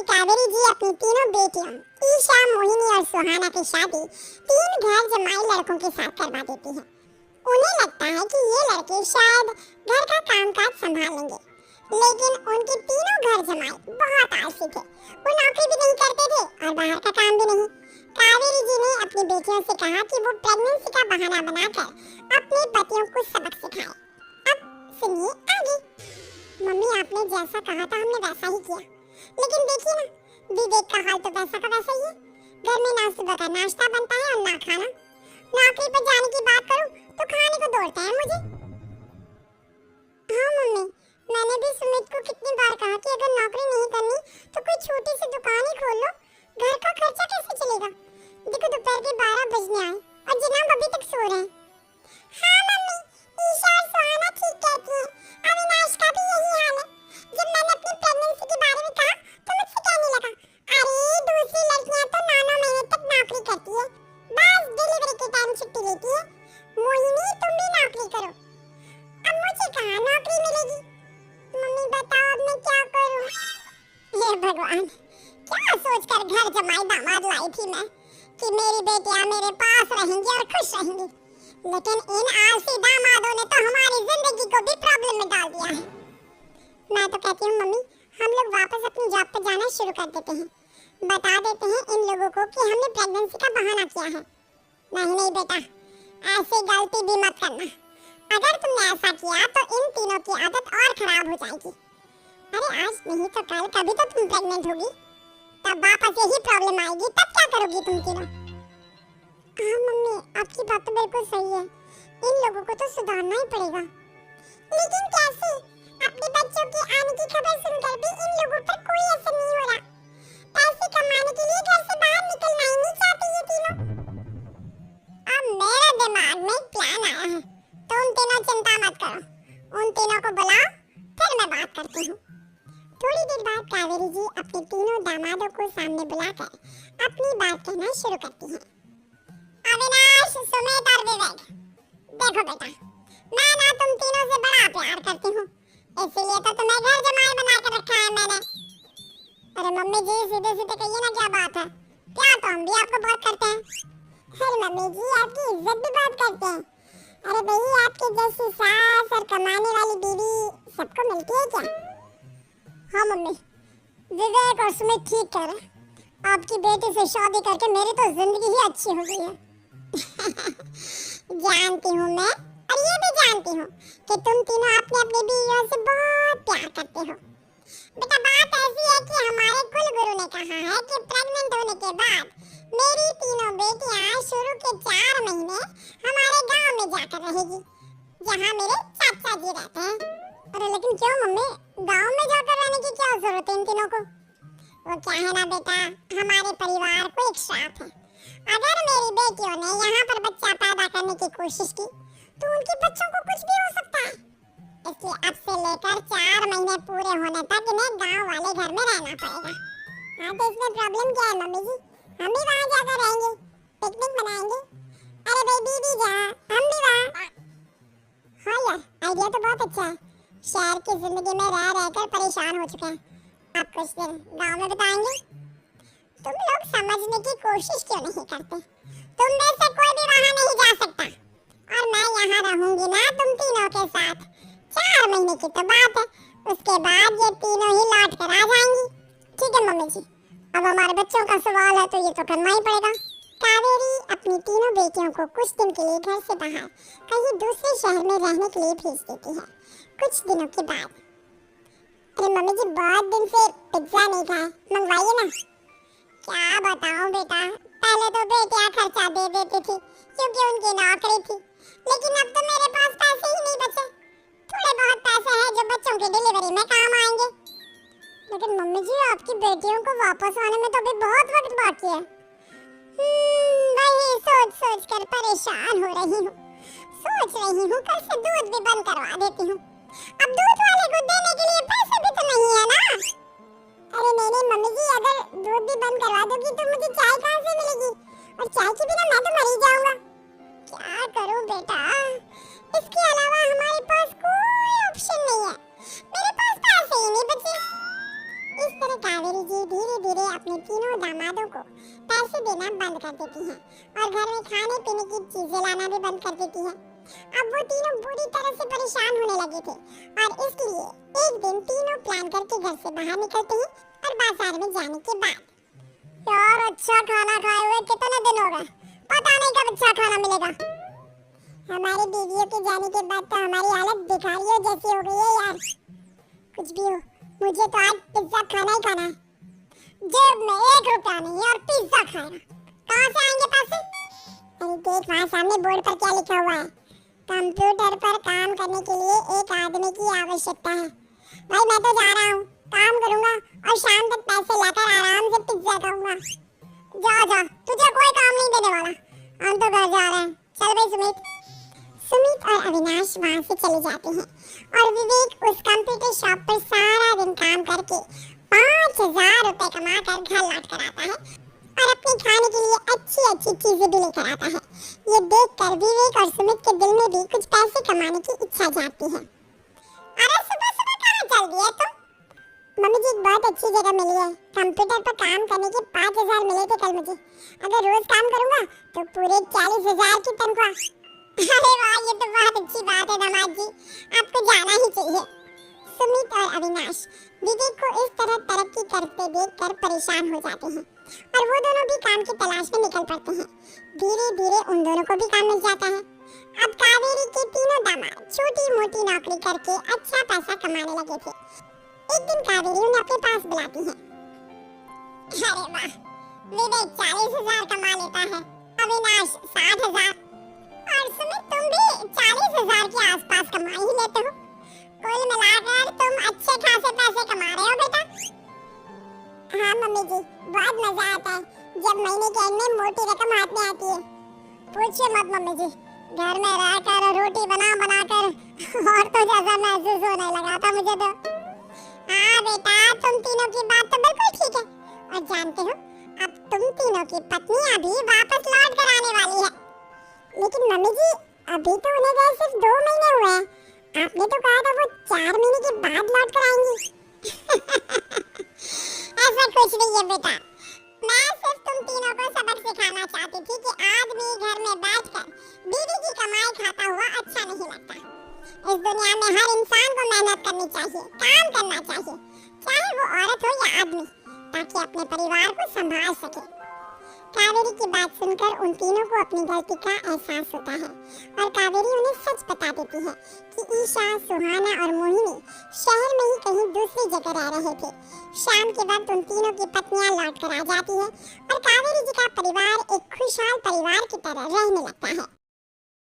कि कावेरी जी अपनी तीनों बेटियों ईशा, मोहिनी और सुहाना की शादी 3 घर जमाई लड़कों के साथ करवा देती है। उन्हें लगता है कि ये लड़के शायद घर का कामकाज संभाल लेंगे, लेकिन उनके तीनों घर जमाई बहुत आलसी थे। वो नौकरी भी नहीं करते थे और बाहर का काम भी नहीं। कावेरी जी ने अपनी बेटियों से कहा कि वो प्रेगनेंसी का बहाना बनाकर अपने पतियों को सबक सिखाए। अब सुनिए आगे। मम्मी, आपने जैसा कहा था हमने वैसा ही किया, लेकिन देखिए ना, विवेक का हाल तो वैसा का वैसा ही है। घर में ना सुबह का नाश्ता बनता है और ना खाना। नौकरी पर जाने की बात करूं तो खाने को दौड़ता है मुझे। हाँ मम्मी, मैंने भी सुमित को कितनी बार कहा कि अगर नौकरी नहीं करनी तो कोई छोटी सी दुकान ही खोल लो। घर का खर्चा कैसे चलेगा? देखो दोपहर के 12 बजने आए और जनाब अभी तक सो रहे हैं। हाँ मम्मी, ईशा और सुहाना ठीक कहती हैं। अविनाश का भी यही हाल है। जब मैंने अपनी प्रेगनेंसी के बारे में कहा तो मुझसे कहने लगा, अरे दूसरी लड़कियां तो 9 महीने तक नौकरी करती है, बस डिलीवरी के टाइम छुट्टी लेती है। मोहिनी, तुम भी नौकरी करो। अब मुझे कहाँ नौकरी मिलेगी? मम्मी बताओ अब मैं क्या करूँ? हे भगवान, क्या सोचकर घर जमाई दामाद लाई थी मैं कि मेरी बेटियां मेरे पास रहेंगी और खुश रहेंगी, लेकिन इन आलसी दामादों ने तो हमारी जिंदगी को भी प्रॉब्लम में डाल दिया है। मैं तो कहती हूँ मम्मी, हम लोग वापस अपनी जॉब पर जाना शुरू कर देते हैं। बता देते हैं इन लोगों को कि हमने प्रेगनेंसी का बहाना किया है। नहीं नहीं बेटा, ऐसी गलती भी मत करना। अगर तुमने ऐसा किया तो इन तीनों की आदत और खराब हो जाएगी। अरे आज नहीं तो कल कभी तो तुम प्रेग्नेंट होगी, तब वापस यही प्रॉब्लम आएगी, तब क्या करोगी तुम तीनों? हाँ मम्मी, आपकी बात तो बिल्कुल सही है। इन लोगों को तो सुधारना ही पड़ेगा। लेकिन कैसे? अपने बच्चों के आने की खबर सुनकर भी इन लोगों पर कोई असर नहीं हो रहा। पैसे कमाने के लिए घर से बाहर निकलना ही नहीं चाहते ये तीनों। अब मेरे दिमाग में प्लान आया है। तुम तीनों चिंता मत करो, उन तीनों को बुलाओ, फिर मैं बात करती हूँ। थोड़ी देर बाद कावेरी जी अपने तीनों दामादों को सामने बुलाकर अपनी बात कहना शुरू करती हैं। अविनाश, सुमित और विवेक, देखो बेटा, मैं ना तुम तीनों से बड़ा प्यार करती हूँ, इसीलिए तो तुम्हें घर जमाई बना कर रखा है मैंने। अरे मम्मी जी, सीधे सीधे कहिए ना, क्या बात है? प्यार तो हम भी आपको बहुत करते हैं। अरे मम्मी जी, आपकी इज्जत भी बहुत करते हैं। अरे भाई, आपके जैसी सास और कमाने वाली बीवी सबको मिलती है क्या? हाँ मम्मी, विवेक और सुमित ठीक कह रहे हैं। आपकी बेटी से शादी करके मेरी तो जिंदगी ही अच्छी हो गई है। जानती हूँ मैं, और ये भी जानती हूँ कि तुम तीनों अपने अपनी बीवियों से बहुत प्यार करते हो। बेटा, बात ऐसी है कि हमारे कुल गुरु ने कहा है कि प्रेग्नेंट होने के बाद मेरी तीनों बेटियां शुरू के 4 महीने हमारे गांव में जाकर रहेगी, जहाँ मेरे चाचा जी रहते हैं। अरे लेकिन क्यों मम्मी, गांव में जाकर रहने की क्या जरूरत है इन तीनों को? वो क्या है ना बेटा, हमारे परिवार को एक श्राप है। अगर मेरी बेटियों ने यहाँ पर बच्चा पैदा करने की कोशिश की तो उनके बच्चों को कुछ भी हो सकता है। इसलिए अब से लेकर 4 महीने पूरे होने तक इन्हें गांव वाले घर में रहना पड़ेगा। हाँ तो इसमें प्रॉब्लम क्या है मम्मी जी? हम भी वहाँ जाकर रहेंगे, पिकनिक मनाएंगे। अरे भाई बीबी जा, हम भी वहाँ। हाँ यार, आइडिया तो बहुत अच्छा है। शहर की जिंदगी में रह रहकर परेशान हो चुके हैं, अब कुछ दिन गांव में बिताएंगे। तुम लोग समझने की कोशिश क्यों नहीं करते? तुम में से कोई भी वहाँ नहीं जा सकता, और मैं यहाँ रहूंगी ना तुम तीनों के साथ। 4 महीने की तो बात है, उसके बाद ये तीनों ही लौट कर आ जाएंगी। ठीक है मम्मी जी, अब हमारे बच्चों का सवाल है तो ये तो करना ही पड़ेगा। कावेरी अपनी तीनों बेटियों को कुछ दिन के लिए घर से बाहर कहीं दूसरे शहर में रहने के लिए भेज देती है। कुछ दिनों के बाद, अरे मम्मी जी, बहुत दिन से पिज्जा नहीं खाया, मंगवाइए ना। क्या बताऊं बेटा, पहले तो बेटियां खर्चा दे देती थी क्योंकि उनकी नौकरी थी, लेकिन अब तो मेरे पास पैसे ही नहीं बचे। थोड़े बहुत पैसे हैं जो बच्चों की डिलीवरी में काम आएंगे। लेकिन मम्मी जी, आपकी बेटियों को वापस आने में तो अभी बहुत वक्त बाकी है। वही सोच सोच कर परेशान हो रही हूँ। सोच रही हूँ कल से दूध भी बंद करवा देती हूँ। अब दूध वाले को देने के लिए पैसे भी तो नहीं है ना। अरे नहीं नहीं मम्मी जी, अगर दूध भी बंद करवा दोगी तो मुझे चाय कहाँ से मिलेगी? और चाय के बिना मैं तो मर ही जाऊंगा। क्या करूं बेटा, इसके अलावा हमारे पास कोई ऑप्शन नहीं है। मेरे पास पैसे ही नहीं बचे। इस तरह कावेरी जी धीरे अपने तीनों दामादों को पैसे देना बंद कर देती हैं और घर में खाने पीने की चीजें लाना भी बंद कर देती हैं। अब वो तीनों बुरी तरह से परेशान होने लगे थे और इसलिए एक दिन तीनों प्लान करके घर से बाहर निकलते हैं और बाजार में जाने के बाद यार अच्छा खाना खाए हुए कितने दिन हो गए, पता नहीं कब अच्छा खाना मिलेगा। हमारी बीवियों के जाने के बाद तो हमारी हालत भिखारियों जैसी हो गई है यार। कुछ भी हो, मुझे तो आज पिज्जा खाना ही खाना है। जेब में 1 रुपया नहीं और पिज्जा खाएगा, कहाँ से आएंगे पैसे? अरे देख वहाँ सामने बोर्ड पर क्या लिखा हुआ है, कंप्यूटर पर काम करने के लिए एक आदमी की आवश्यकता है। भाई मैं तो जा रहा हूँ, काम करूँगा और शाम तक पैसे लाकर आराम से पिज्जा खाऊंगा। जा जा, तुझे कोई काम नहीं देने वाला, हम तो घर जा रहे हैं। चल भाई सुमित। सुमित और अविनाश वहाँ से चले जाते हैं और विवेक उस कंप्यूटर शॉप पर सारा दिन काम करके 5000 रुपए कमाकर घर लौट कर आता है और अपने खाने के लिए अच्छी अच्छी चीजें भी लेकर आता है। ये देखकर विवेक और सुमित के दिल में भी कुछ पैसे कमाने की इच्छा जागती है। अरे सुबह सुबह कहाँ चल दिया तुम? मम्मी जी एक बहुत अच्छी जगह मिली है, कंप्यूटर पर काम करने के 5000 मिले थे कल मुझे। अगर रोज काम करूँगा तो पूरे 40000 की तनख्वाह। अरे वाह, ये तो बहुत अच्छी बात है दामाद जी, आपको जाना ही चाहिए। सुमित और अविनाश विवेक को इस तरह तरक्की करते देखकर परेशान हो जाते हैं और वो दोनों भी काम की तलाश में निकल पड़ते हैं। धीरे धीरे उन दोनों को भी काम मिल जाता है। अब कावेरी के तीनों दामाद छोटी मोटी नौकरी करके अच्छा पैसा कमाने लगे थे। एक दिन कावेरी उन्हें अपने पास बुलाती है। अरे वाह, विवेक 40000 कमा लेता है, अविनाश 60000 और सुमित तुम भी 40000 के आसपास कमा ही लेते हो। कुल मिलाकर तुम अच्छे खासे पैसे कमा रहे हो बेटा। हाँ मम्मी जी, बहुत मजा आता है जब महीने के एंड में मोटी रकम हाथ में आती है। पूछिए मत मम्मी जी, घर में रहकर रोटी बनाकर और तो जैसा महसूस होने लगा था मुझे तो। हाँ बेटा, तुम तीनों की बात तो बिल्कुल ठीक है और जानते हो अब तुम तीनों की पत्नियां भी वापस लौट कर आने वाली है। लेकिन मम्मी जी अभी तो उन्हें गए सिर्फ 2 महीने हुए हैं, आपने तो कहा था वो 4 महीने के बाद लौट कर आएंगी। ऐसा कुछ नहीं है बेटा, मैं सिर्फ तुम तीनों को सबक सिखाना चाहती थी कि आदमी घर में बैठकर बीवी की कमाई खाता हुआ अच्छा नहीं लगता। इस दुनिया में हर इंसान को मेहनत करनी चाहिए, काम करना चाहिए, चाहे वो औरत हो या आदमी, ताकि अपने परिवार को संभाल सके। कावेरी की बात सुनकर उन तीनों को अपनी गलती का एहसास होता है और कावेरी उन्हें सच बता देती है कि ईशा, सुहाना और मोहिनी शहर में ही कहीं दूसरी जगह रह रहे थे। शाम के वक्त उन तीनों की पत्नियां लौट कर आ जाती है और कावेरी जी का परिवार एक खुशहाल परिवार की तरह रहने लगता है।